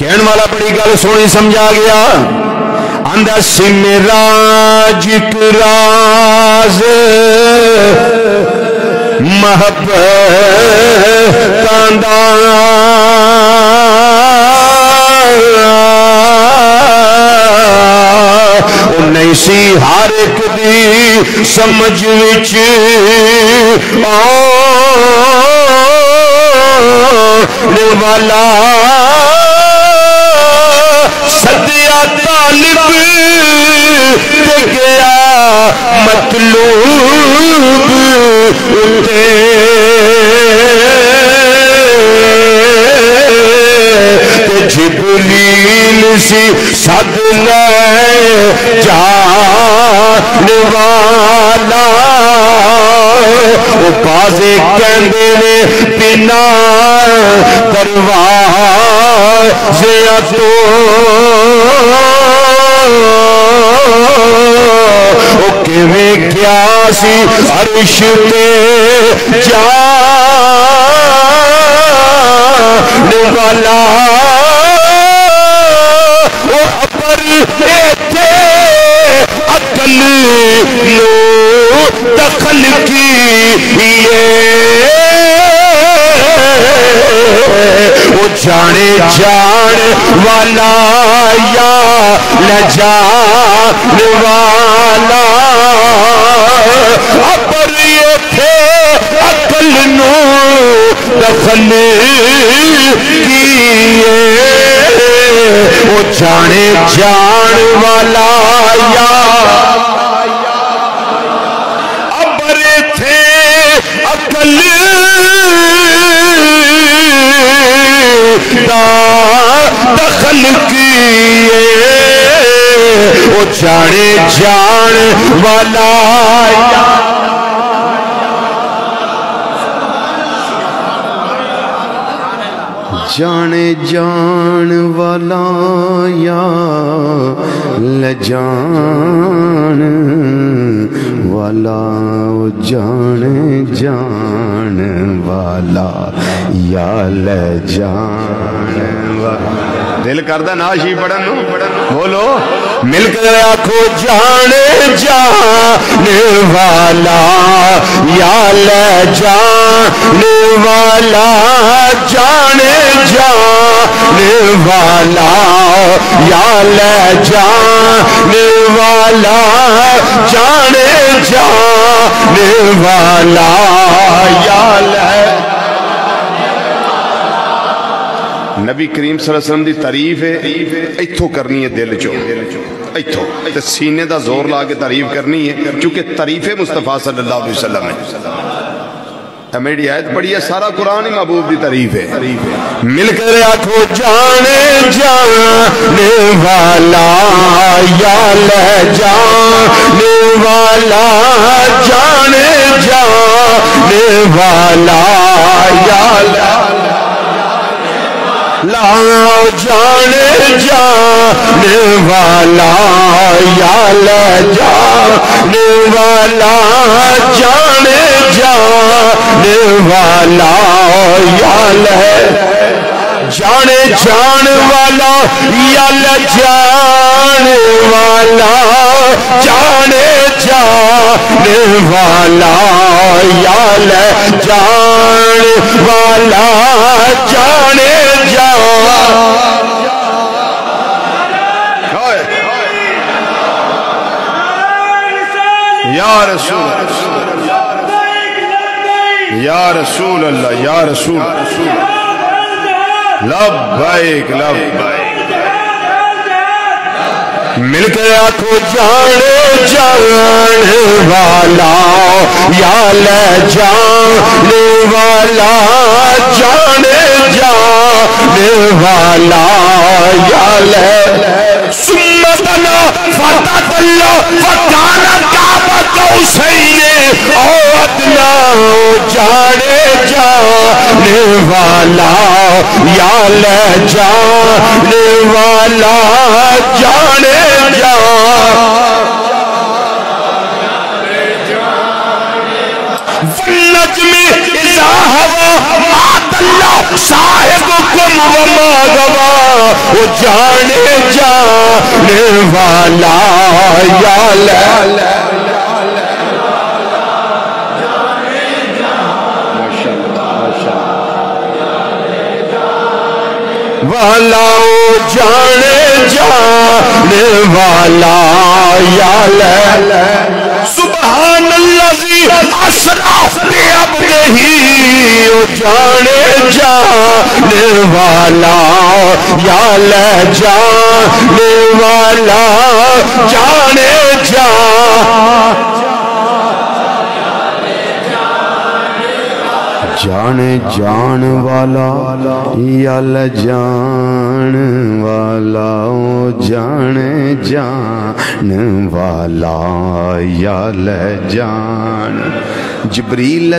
کہن والا بڑی گل سونی سمجھا گیا اندر سی میراج راز محبت کاندا نہیں سی ہر ایک دی سمجھ وچ آنے والا سدیا طالب تے گیا مطلوب اتے جبریل سی سد لے جان والا وہ بازے کہندے نے بنا دروازے تو وہ کیویں کیا سی عرش تے جان والا وہ اپر ایتھے عقل نو دخل کیے وہ جانے جان والا یا لجان والا اپر ایتھے عقل نو دخل کیے وہ جانے جان والا یا ابر تھے عقل دا دخل کیے وہ جانے جان والا یا جانے جان والا یا لجان والا جانے جان والا یا لجان والا دل کردہ ناشی پڑھن بولو مل کر آنکھو جانے جان والا یا لجان والا جانے جان والا یا لجان والا جانے جان والا یا لجان نبی کریم صلی اللہ علیہ وسلم دی تعریف ہے ایتھو کرنی ہے دل چو ایتھو سینے دا زور لا کے تعریف کرنی ہے کیونکہ تعریف مصطفیٰ صلی اللہ علیہ وسلم ہے میری آیت پڑھی ہے سارا قرآن ہی محبوب دی تعریف ہے مل کر آنکھو جانے جانے والا یا لجانے والا جانے جانے والا یا لاؤ جانے جانے والا یا لجانے والا جانے جانے والا یا جانے جان والا یا لجانے والا جانے جانے والا یا لجانے والا جانے یا رسول یا رسول اللہ یا رسول لبیک لبیک مل کر آنکھو جانے جانے والا یا لجانے والا جانے جانے والا یا سمتنا فتح اللہ فتانا کعبہ قوسین او ادنا جانے جانے والا یا لجانے والا جانے والنجم اذا ہوا مات اللہ صاحبکم وما غوا وہ جانے جانے والا یا والا او جانے جانے والا یا سبحان الذی اسرا بعبدہ او جانے جانے والا یا جانے والا جانے جانے جان والا یال جان والا او جانے جان والا یال جان جبریل